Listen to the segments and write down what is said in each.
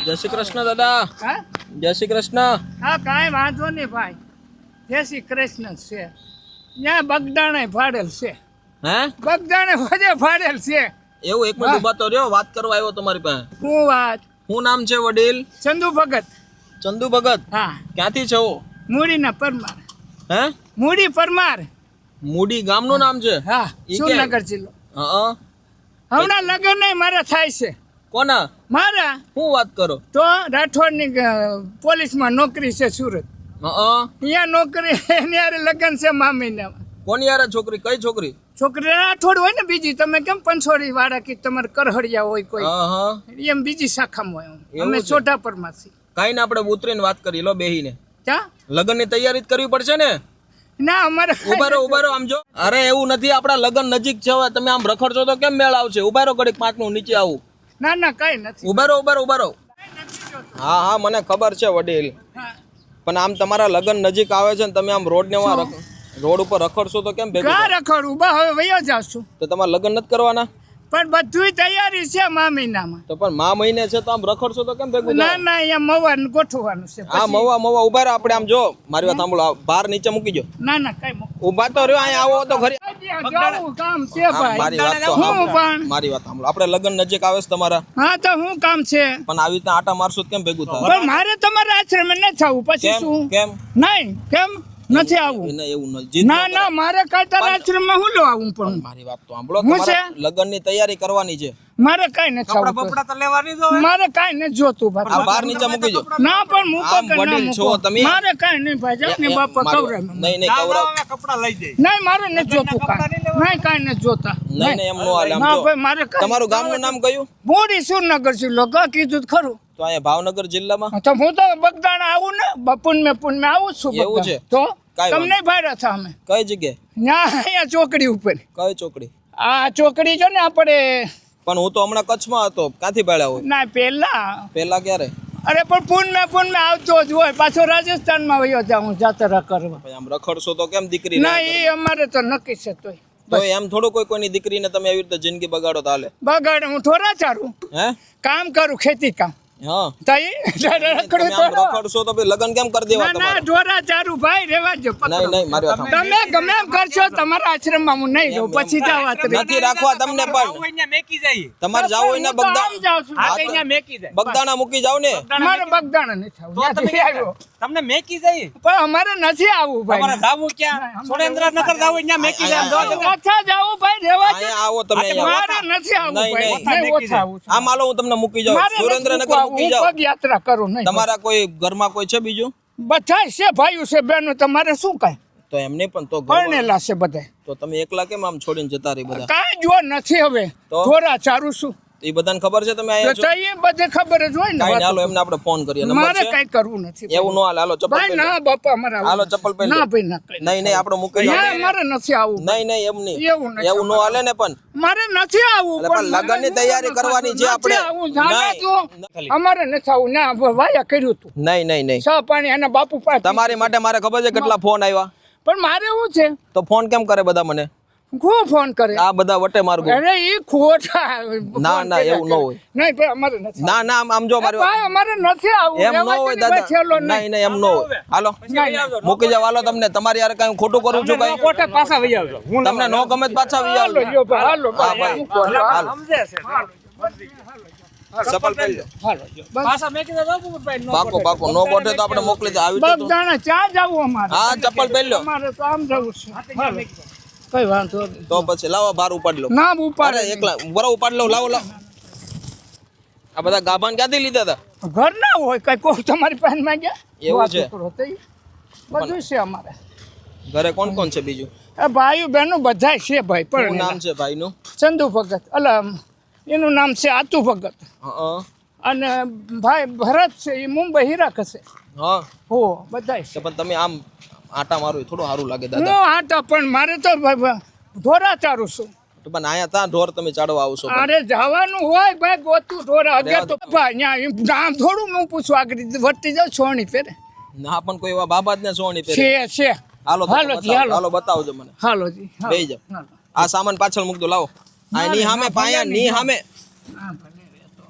જય શ્રી કૃષ્ણ દાદા. હા જય શ્રી કૃષ્ણ. હા કાંઈ વાંધો નહીં ભાઈ. જય શ્રી કૃષ્ણ છે. ત્યાં બગદાણે ફાડેલ છે. હે બગદાણે વધે ફાડેલ છે. એવું એક મિનિટ ઉભા તો રહ્યો, વાત કરવા આવ્યો તમારી પાસે. હું વાત શું નામ છે વડીલ? ચંદુ ભગત. ચંદુ ભગત. હા ક્યાંથી છો? મૂડીના પરમાર. હે મૂડી પરમાર. મૂડી ગામનું નામ છે? હા ઈ સુરનગર જિલ્લો. હા. હમણાં લગ્ન નહીં મારા થાય છે. કોના? મારા શું વાત કરો? તો રાઠોડની પોલીસમાં નોકરી છે સુરત. હા. અહીંયા નોકરી એની હારે લગ્ન છે મામીના. કોની યાર છોકરી? કઈ છોકરી? છોકરી રાઠોડ હોય ને બીજી. તમે કેમ પંછોડી વાળા કે તમારે કરહડિયા હોય કોઈ હા. એમ બીજી શાખામાં હોય. એવું અમે છે? છોટાપરમાં છીએ. કાઈ ને આપણે ઉતરીને વાત કરી લો બેહીને. ક્યાં? લગ્નની તૈયારી જ કરવી પડશે ને. ના અમારે ઉભા રહો આમ જો. અરે એવું નથી, આપણા લગ્ન નજીક છે. હવે તમે આમ રખડશો તો કેમ મેળ આવશે? ઉભા રહો ઘડીક, 5 મિનિટ નીચે આવું. ના ના કઈ નથી. ઉભા રહો. હા મને ખબર છે વડીલ, હા. પણ આમ તમારા લગ્ન નજીક આવે છે ને તમે આમ રોડ ઉપર રખડશો તો કેમ ભેગું કા થાય? રખડ ઉભા હવે વયો જાશું. તો તમારે લગ્ન નથી કરવાના? પણ બધુંય તૈયારી છે મામીનામાં. તો પણ મહિને છે તો આમ રખડશો તો કેમ ભેગું ના થાય? ના અહીંયા મવાનું ગોઠવવાનું છે. હા મવા ઉભા રહો. આપણે આમ જો, મારી વાત સાંભળો, બહાર નીચે મૂકી જો. ના ના કઈ ઉભા તો રહ્યો, અહીંયા આવો તો ખરી. જાવું કામ છે હા, ભાઈ. મારી વાત તો હું સાંભળો. પણ મારી વાત સાંભળો, આપણે લગ્ન નજીક આવે છે તમારા, હા તો હું કામ છે. પણ આવી રીતના આટા મારશો તો કેમ ભેગું થાય? પણ મારે તમારા આશ્રમે નથી આવું. પછી કેમ શું? કેમ નહીં કેમ નથી આવું? એને એવું નથી. ના ના મારે કઈ તારા આશ્રમમાં હું લો આવું પણ મારી વાત તો સાંભળો, હું છે? તમારે લગ્નની તૈયારી કરવાની છે. મારે કઈ નથી આવું. મારે કઈ નથી જોતું આ ભાઈ. બહાર નીચે મૂકી જો. ના પણ મૂકો આમ કે ના વડીલ છો મૂકો. તમે. મારે કઈ નહીં ભાઈ. જાને બાપા કવરાય. નહીં કવરાવ. નહીં મારે નથી જોતું કાંઈ. નહીં કાંઈ નથી જોતા. નહીં એમ નો હાલે. આમ ના જો. ભાઈ મારે કાંઈ. તમારું ગામનું નામ કયું? બોડી સુરનગર જિલ્લો કા કીધું તો ખરું. તો અહીંયા ભાવનગર જિલ્લામાં. તો હું તો બગદાણા આવું ને પુન આવું જ છું. એવું છે? બગદાણા. તો કાંઈ તમને ભાડ્યા હતા અમે કઈ જગ્યાએ? ત્યાં અહીંયા ચોકડી ઉપર. કઈ ચોકડી? આ ચોકડી જો ને આપણે. પણ હું તો હમણાં કચ્છમાં હતો. ક્યાંથી ભાડ્યા હોય? ના પેલા પેલા ક્યારે? અરે પણ પુન આવતો જ હોય. પાછો રાજસ્થાનમાં વયો જાઉં જાત્રા કરવા. ભાઈ આમ રખડશો તો કેમ દીકરી? ના એ અમારે તો નક્કી છે. તોય તો એમ થોડું કોઈની દીકરીને તમે એવી રીતે જિંદગી બગાડો તો હાલે? બગાડે હું થોડા ચારું હે કામ કરું, ખેતી કામ. હા તઈ તમે રખડું આમ તો રખડશો તો પછી લગ્ન કેમ કરી દેવા ના ના તમારે? ઢોરા ચારું ભાઈ રેવા જો. નહીં મારી વાત સાંભળો. તમે ગમે એમ કરશો તમારા આશ્રમમાં હું નહીં રહું. પછી જાવ નથી રાખવા તમને, પણ તમારે જાવ હોય ને બગદાણા મૂકી જાવ ને. અમારે બગદાણા નથી આવું. ત્યાંથી આવ્યો. તમને મેકી જઈએ પણ અમારે નથી આવવું તમારે ભાઈ. જાવું ક્યાં? સુરેન્દ્રનગર જાવું ત્યાં મેકી જાય. ઓછા જાવું ભાઈ રેવા દે. અહીંયા આવો તમે. અહીંયા મારે નથી આવવું નહીં, ભાઈ. નહીં. નહીં, ઓછા આવું છું. આમ હાલો હું તમને મૂકી જાઉં. મારે નથી સુરેન્દ્રનગર મૂકવું. મૂકી હું જાવ. પગ યાત્રા કરું નહીં. તમારા કોઈ ઘરમાં કોઈ છે બીજું? બધા છે ભાઈઓ છે બહેનો. તમારે શું કાંઈ તો એમ નહીં, પણ તો ઘરમાં- પરણેલા છે બધા. તો તમે એકલા કેમ આમ છોડીને જતા રહી બધા? કાંઈ જો નથી હવે. તો? થોડા ચારું છું. એ બધાને ખબર છે તમે અહીંયા છો? તો એ બધે ખબર જ હોય ને. કાંઈ નહીં, હાલો વાતો. એમને આપણે ફોન કરીએ. નંબર મારે છે? કઈ કરવું નથી એવું નો હાલે. હાલો ચપ્પલ ભાઈ. પહેરી લો. ના બાપા અમારે આવું હાલો નથી. ચપ્પલ પહેરી લો. ના ભાઈ ના કઈ નહીં આપણે મૂકી જાવ. ના મારે નથી આવું. નહીં એમ નહીં. એવું નથી. એવું નો હાલે ને. પણ મારે નથી આવું. એટલે પણ લગ્નની તૈયારી કરવાની છે આપણે. નથી આવું. જાણે નહીં. તો અમારે નથી આવું. ના વાયા કર્યું તું. નહીં સા પાણી એના બાપુ પાસે. તમારી માટે મારે ખબર છે કેટલા ફોન આવ્યા. પણ મારે એવું છે. તો ફોન કેમ કરે બધા મને? કોણ ફોન કરે? આ બધા વટે માર્ગો. અરે એ ખોટા. ના એવું ન હોય. નહીં ભાઈ અમારે નથી. ના આમ જો મારી ભાઈ અમારે નથી આવું. એમ ન હોય દાદા. નહીં એમ ન હોય. હાલો મૂકી જાવ. હાલો તમને તમારી યાર કઈ ખોટું કરું છું કઈ? કોટે પાછા વહી આવજો. તમને નો ગમે તો પાછા વી હાલો આવજો. યો ભાઈ, હાલો હા ભાઈ. ભાઈ. હાલો. સમજે છે. ચપ્પલ પહેરી લો. હાલો જો. બસ. પાછા મેકી જાવ ભાઈ. પાકો નો ગોઠે તો આપણે મોકલી દે. આવી તો બગદાણા ચા જાવું અમારે. હા ચપ્પલ પહેરી લો. અમારે તો આમ જવું છે. હાલો. કઈ વાંધો નહીં. તો પછી લાવો બાર ઉપાડી લો. ના અરે ઉપાડે એકલા બરો ઉપાડી લો. લાવો આ બધા ગાભાન ક્યાંથી લીધા હતા? ઘર ના હોય કઈ કોઈ તમારી પાસે માંગ્યા એવું છે? બધું છે અમારે. ઘરે કોણ કોણ છે બીજું? એ ભાઈઓ બહેનો બધા છે ભાઈ. શું પણ નામ છે ભાઈનું? ચંદુ ભગત. અલા એનું નામ છે આતુ ભગત. હા અને ભાઈ ભરત છે એ મુંબઈ હીરા કસે. હા હો બધા તો પણ તમે આમ આટા મારો થોડું સારું લાગે હું દાદા. આટા પણ મારે તો ધોરા ચારું છું. તો પણ અહીંયા ત્યાં ઢોર તમે ચાડવા આવશો પણ. અરે જવાનું હોય ભાઈ ગોતું ધોરા અગર તો ભાઈ ત્યાં નામ થોડું હું પૂછું આગળ વટી જાવ છોણી પહેરે ના પણ કોઈ એવા બાબા જ ને સોની પહેરે. છે. હાલો તો હાલો જી, હાલો. હાલો બતાવજો મને. હાલો જી હાલો. બેહી જાઓ. આ સામાન પાછળ મૂક દો. લાવો આ ની સામે પાયા ની સામે. હા ભલે રહેતો.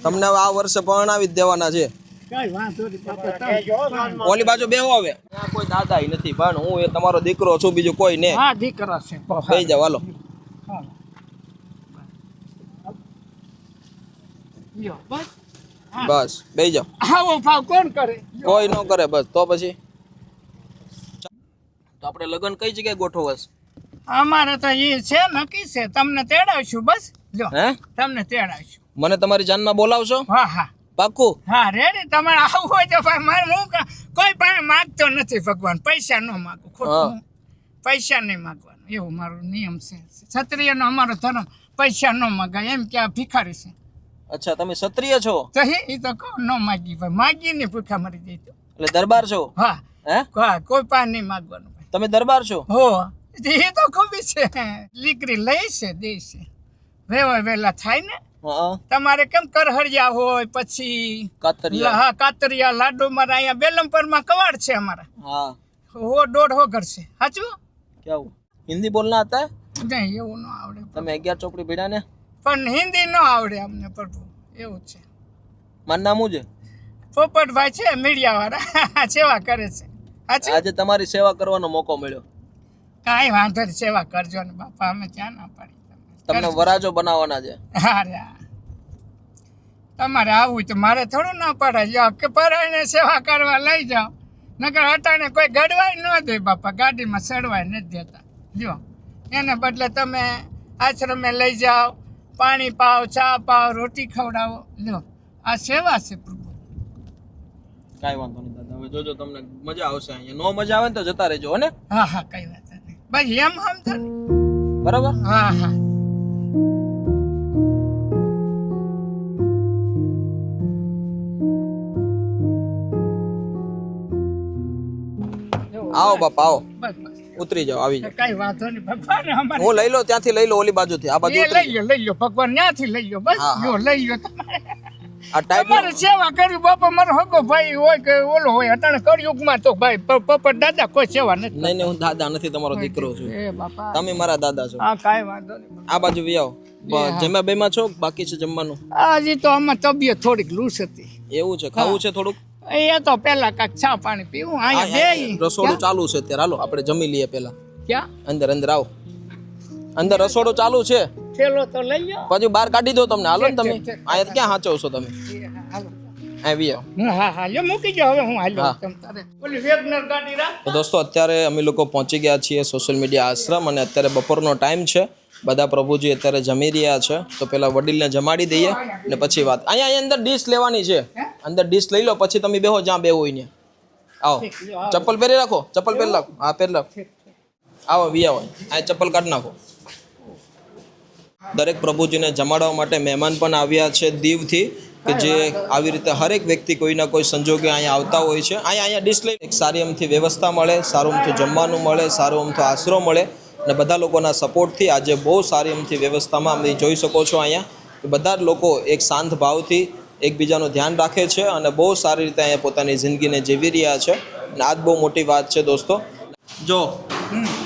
તમને હવે આ વર્ષે પરણાવી જ દેવાના છે. કઈ વાંધો નહીં બાપા. ઓલી બાજુ બેહો હવે. ત્યાં કોઈ દાદા નથી પણ હું એ તમારો દીકરો છું, બીજું કોઈ ને. હા દીકરા છે. બેહી જાવ હાલો. હા. લ્યો, બસ. બસ બેહી જાવ. આવો ભાવ કોણ કરે? કોઈ ન કરે બસ. તો પછી તો આપણે લગ્ન કઈ જગ્યાએ ગોઠવસ? અમારે તો એ છે નક્કી છે, તમને તેડાવશું બસ. લ્યો હે તમને તેડાવશું. મને તમારી જાનમાં બોલાવશો? હા હા પાક્કું? હા રેડી. તમારે આવું હોય તો ભાઈ મારે હું કોઈ પાસે માગતો નથી ભગવાન. પૈસા ન માગું, ખોટું પૈસા નહીં માગવાનું, એવું મારો નિયમ છે. ક્ષત્રિયનો અમારો ધર્મ પૈસા ન માગાય, એમ કે આ ભિખારી છે. અચ્છા તમે ક્ષત્રિય છો? તો એ તો કહો ન માગી ભાઈ, માગીને ભૂખા મરી જાય તો. એટલે દરબાર છો? હા હે હા, કોઈ પાસે નહીં માગવાનું ભાઈ. તમે દરબાર છો? હો એ તો ખોબી છે. લીકરી લઈ છે દે છે, વેવા વેલા થાય ને. હા તમારે કેમ કરહરિયા હોય પછી કાતરિયા. હા કાતરિયા લાડુ મારા અહીંયા બેલમપરમાં કવાડ છે અમારા. हाँ હો 1.5 ઘર છે. સાચું? क्या हुआ? हिंदी बोलना आता है? નહીં એવું ન આવડે, તમે 11 ચોપડી ભેડા ને? પણ હિન્દી ન આવડે અમને પ્રભુ, એવું છે. મારું નામ શું છે? પોપટભાઈ છે મીડિયા વાળા, સેવા કરે છે. સાચું? આજે તમારી સેવા કરવાનો મોકો મળ્યો. કાંઈ વાંધો નહીં, સેવા કરજો ને બાપા, અમે ક્યાં ના પાડી તમને વરાજો બનાવવાના છે. હા રે તમારે આવું તો મારે થોડું ના પડાય. જાઓ કે પરાયને સેવા કરવા લઈ જાઓ, નકર અટાણે કોઈ ગડવાય ન દે બાપા, ગાડીમાં ચડવાય નથી દેતા. જો એને બદલે તમે આશ્રમે લઈ જાઓ, પાણી પાવ, ચા પાવ, રોટી ખવડાવો. લો આ સેવા છે પ્રભુ. કાંઈ વાંધો નહીં દાદા, હવે જોજો તમને મજા આવશે અહીંયા. નો મજા આવે ને તો જતા રહેજો હો ને. હા હા કઈ વાત નહીં બસ, એમ સમજો ને. બરાબર? હા હા આવો બાપા આવો, બસ બસ ઉતરી જાઓ, આવી જાઓ. કઈ વાંધો નહીં ભગવાન અમારે. હું લઈ લો, ત્યાંથી લઈ લો, ઓલી બાજુથી આ બાજુ એ ઉતરી લઈ લો ભગવાન, ત્યાંથી લઈ લો બસ. હા, હા. જો લઈ લો તમારે. આ ટાઈપ તમારે સેવા કરી બાપા, મારો હગો ભાઈ હોય કે ઓલો હોય, અટાણે કળયુગમાં તો ભાઈ પપ્પા દાદા કોઈ સેવા નથી. નહીં નહીં, હું દાદા નથી, તમારો દીકરો છું. એ બાપા તમે મારા દાદા છો. આ કાંઈ વાંધો નહીં. આ બાજુ વી આવો. જમ્યા બેમાં છો? બાકી છે જમવાનું? હજી તો આમાં તબિયત થોડીક લૂસ હતી. એવું છે? ખાવું છે થોડુંક? એ તો પેલા કાંઈક ચા પાણી પીવું. અહીંયા બે રસોડું ચાલુ છે અત્યારે, હાલો આપણે જમી લઈએ પેલા. ક્યાં અંદર અંદર આવો, અંદર રસોડું ચાલુ છે, થેલો તો લઈ જાઓ. પછી બહાર કાઢી દો તમને. હાલો ને તમે ઠીક. અહીંયા ક્યાં હાચવશો તમે? હાલો. આવી આવો. હા હા લ્યો મૂકી જાઓ, હવે હું હાલ્યો. હા. તમ તારે ઓલી વેગનર ગાડી રાખ. તો દોસ્તો અત્યારે અમે લોકો પહોંચી ગયા છીએ સોશિયલ મીડિયા આશ્રમ, અને અત્યારે બપોરનો ટાઈમ છે. બધા પ્રભુજી અત્યારે જમી રહ્યા છે, તો પેલા વડીલને જમાડી દઈએ ને પછી વાત. અહીંયા અંદર ડીશ લેવાની છે, અંદર ડીશ લઈ લો, પછી તમે બેહો જ્યાં બેહો હોય ને. આવો, ચપ્પલ પહેરી રાખો, ચપ્પલ પહેરી રાખો. હા પહેરી રાખો. આવો વી આવો, આ ચપ્પલ કાઢી નાખો. દરેક પ્રભુજીને જમાડવા માટે મહેમાન પણ આવ્યા છે દીવથી, કે જે આવી રીતે હરેક વ્યક્તિ કોઈના કોઈ સંજોગે અહીંયા આવતા હોય છે. અહીંયા ડીશ લઈ એક સારી અમથી વ્યવસ્થા મળે, સારું અમથું જમવાનું મળે, સારું અમથો આશરો મળે, અને બધા લોકોના સપોર્ટથી આજે બહુ સારી અમથી વ્યવસ્થામાં અમે જોઈ શકો છો અહીંયા કે બધા જ લોકો એક શાંત ભાવથી એકબીજાનું ધ્યાન રાખે છે અને બહુ સારી રીતે અહીંયા પોતાની જિંદગીને જીવી રહ્યા છે. અને આ જ બહુ મોટી વાત છે દોસ્તો. જો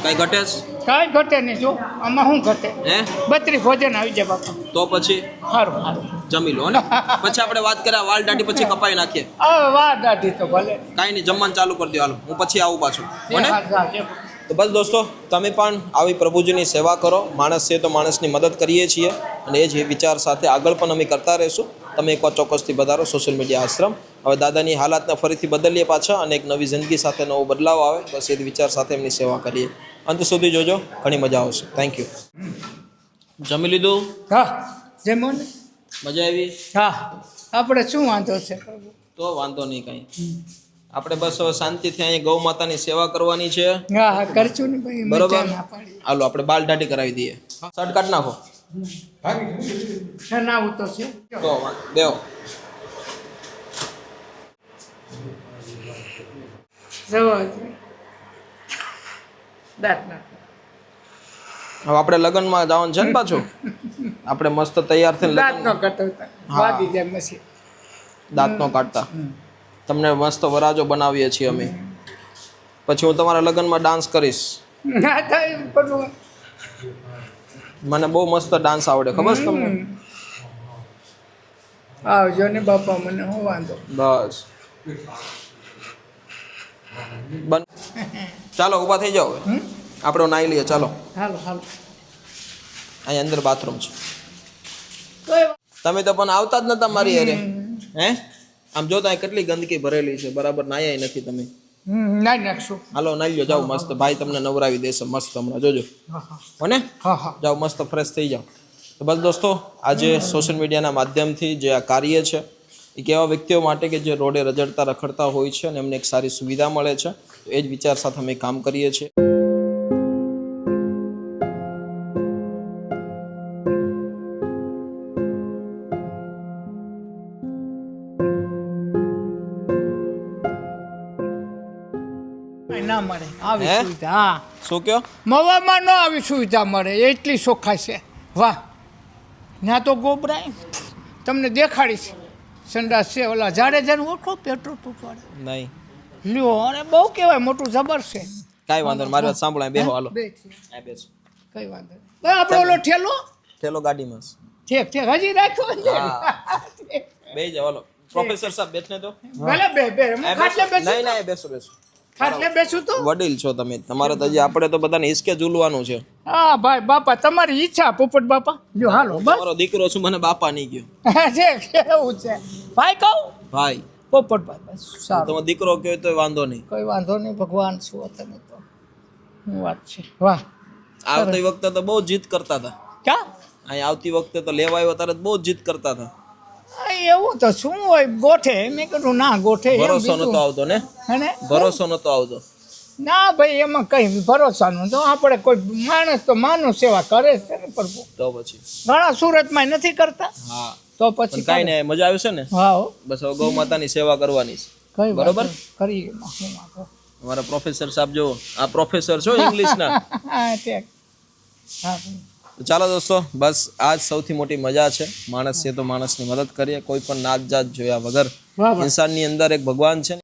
કાંઈ ઘટે છે? કાંઈ ઘટે નહીં. જો આમાં શું ઘટે? હે 32 ભોજન આવી જાય બાપા. તો પછી સારું સારું. જમી લો ને, પછી આપણે વાત કર્યા વાલ દાઢી પછી કપાઈ નાખીએ. આ વાહ દાઢી તો ભલે. કાંઈ નહીં, જમવાનું ચાલુ કરી દો. હાલો હું પછી આવું પાછું હો ને. હા, હા, જે. તો બસ દોસ્તો, તમે પણ આવી પ્રભુજીની સેવા કરો. માણસ છે તો માણસની મદદ કરીએ છીએ, અને એ જ વિચાર સાથે આગળ પણ અમે કરતા રહીશું. તમે એકવાર ચોક્કસથી વધારો સોશિયલ મીડિયા આશ્રમ. હવે દાદાની હાલાતને ફરીથી બદલીએ પાછા, અને એક નવી જિંદગી સાથે નવો બદલાવ આવે, બસ એ જ વિચાર સાથે એમની સેવા કરીએ. અંત સુધી જોજો, ઘણી મજા આવશે. Thank you. જમી લીધું? હા જમો ને. મજા આવી? હા આપણે શું વાંધો છે પ્રભુ? તો વાંધો નહીં કાંઈ. આપણે બસ હવે શાંતિથી અહીંયા ગૌ માતાની સેવા કરવાની છે. હા હા કરશું ને ભાઈ. બરોબર. મજા ના પાડી. હાલો આપણે બાલ દાઢી કરાવી દઈએ. શર્ટ કાઢ નાખો. જણાવું તો છે. તો દેવો. જવો દાંત ના. હવે આપણે લગ્નમાં જવાનું છે ને પાછું. આપણે મસ્ત તૈયાર થઈને દાંત નો કટવતા વાદી જાય મસી. દાંત નો કાઢતા તમને મસ્ત વરાજો બનાવીએ છીએ અમે. પછી હું તમારા લગ્નમાં ડાન્સ કરીશ. ના થાય બધું. મને બહુ મસ્ત ડાન્સ આવડે, ખબર છે તમને? આવજો ને બાપા, મને હું વાંધો. બસ બન ચાલો ઊભા થઈ જાઓ હવે. આપણે નાઈ લઈએ ચાલો. હાલો હાલો. અહીંયા અંદર બાથરૂમ છે. કોઈ તમે તો પણ આવતા જ નતા મારી હારે. હે આમ જો ત્યાં કેટલી ગંદકી ભરેલી છે, બરાબર નાયા નથી તમે. નાઈ નાખશું. હાલો નાઈ લો, જાઓ મસ્ત. ભાઈ તમને નવરાવી દેશે મસ્ત હમણાં, જોજો હા હા હોને. હા હા. જાઓ મસ્ત ફ્રેશ થઈ જાઓ. તો બસ દોસ્તો, આજે સોશિયલ મીડિયાના માધ્યમથી જે આ કાર્ય છે એ કેવા વ્યક્તિઓ માટે કે જે રોડે રજડતા રખડતા હોય છે અને એમને એક સારી સુવિધા મળે છે, તો એ જ વિચાર સાથે અમે કામ કરીએ છીએ. કાંઈ ના મળે આવી હે? સુવિધા. હા, શું કયો? મવામાં ન આવી સુવિધા મળે એટલી ચોખ્ખાઈ છે. વાહ, ત્યાં તો ગોબરાય તમને દેખાડીશ. સંડાસ છે ઓલા જાડેજાનું ઓળખો, પેટ્રોલ પંપવાળા. નહીં લ્યો, અરે બહુ કહેવાય, મોટું જબર છે. કાંઈ વાંધો નહીં, મારી વાત સાંભળો. અહીં બેહો હાલો. બે છે. અહીં બેસો. કઈ વાંધો નહીં. બસ આપણો ઓલો ઠેલો ઠેલો ગાડીમાં છે. ઠેક ઠેક હજી રાખ્યો છે. બેહી જાઓ હાલો. પ્રોફેસર સાહેબ બેઠને તો. ભલે બે બે હું અહીં ખાટલે બેસો. બેસું નહીં નહીં બેસો બેસો. ખાટલે બેસું તો. વડીલ છો તમે, તમારે તો હજી આપણે તો બધાને હિસકે ઝૂલવાનું છે. હા ભાઈ બાપા, તમારી ઈચ્છા પોપટ બાપા. જો હાલો બસ. તમારો દીકરો છું, મને બાપા નહીં ગયો. છે કેવું છે ભાઈ, કહું ભાઈ પોપટ ભાઈ. બસ સારું, તમારો દીકરો કહ્યો તો વાંધો નહીં. કોઈ વાંધો નહીં. ભગવાન શું તમે તો શું વાત છે. વાહ, આવતી વખતે તો બહુ જીદ કરતા હતા. ક્યાં અહીં આવતી વખતે તો લેવા આવ્યો ત્યારે બહુ જીદ કરતા હતા. આ એવું તો શું હોય, ગોઠે. મેં કીધું ના ગોઠે એમ ભરોસો બીજું. નતો આવતો ને, હને? ભરોસો નતો આવતો. ના ભાઈ, એમાં કઈ ભરોસાનું તો આપણે કોઈ માણસ તો માનવ સેવા કરે છે ને પ્રભુ. તો પછી ઘણા સુરતમાં નથી કરતા, હા, તો પણ પછી કાંઈ નહીં, મજા આવે છે ને. હા હો, બસ હવે ગૌ માતાની સેવા કરવાની છે. કઈ બરોબર. કરીએ એમાં શું વાંધો. અમારા પ્રોફેસર સાહેબ જો, આ પ્રોફેસર છો ઇંગ્લિશના. હા ઠીક. હા ભાઈ. તો ચાલો દોસ્તો, બસ આ જ સૌથી મોટી મજા છે. માણસ છે તો માણસની મદદ કરીએ, કોઈ પણ નાત જાત જોયા વગર. વાહ વાહ. ઇન્સાનની અંદર એક ભગવાન છે.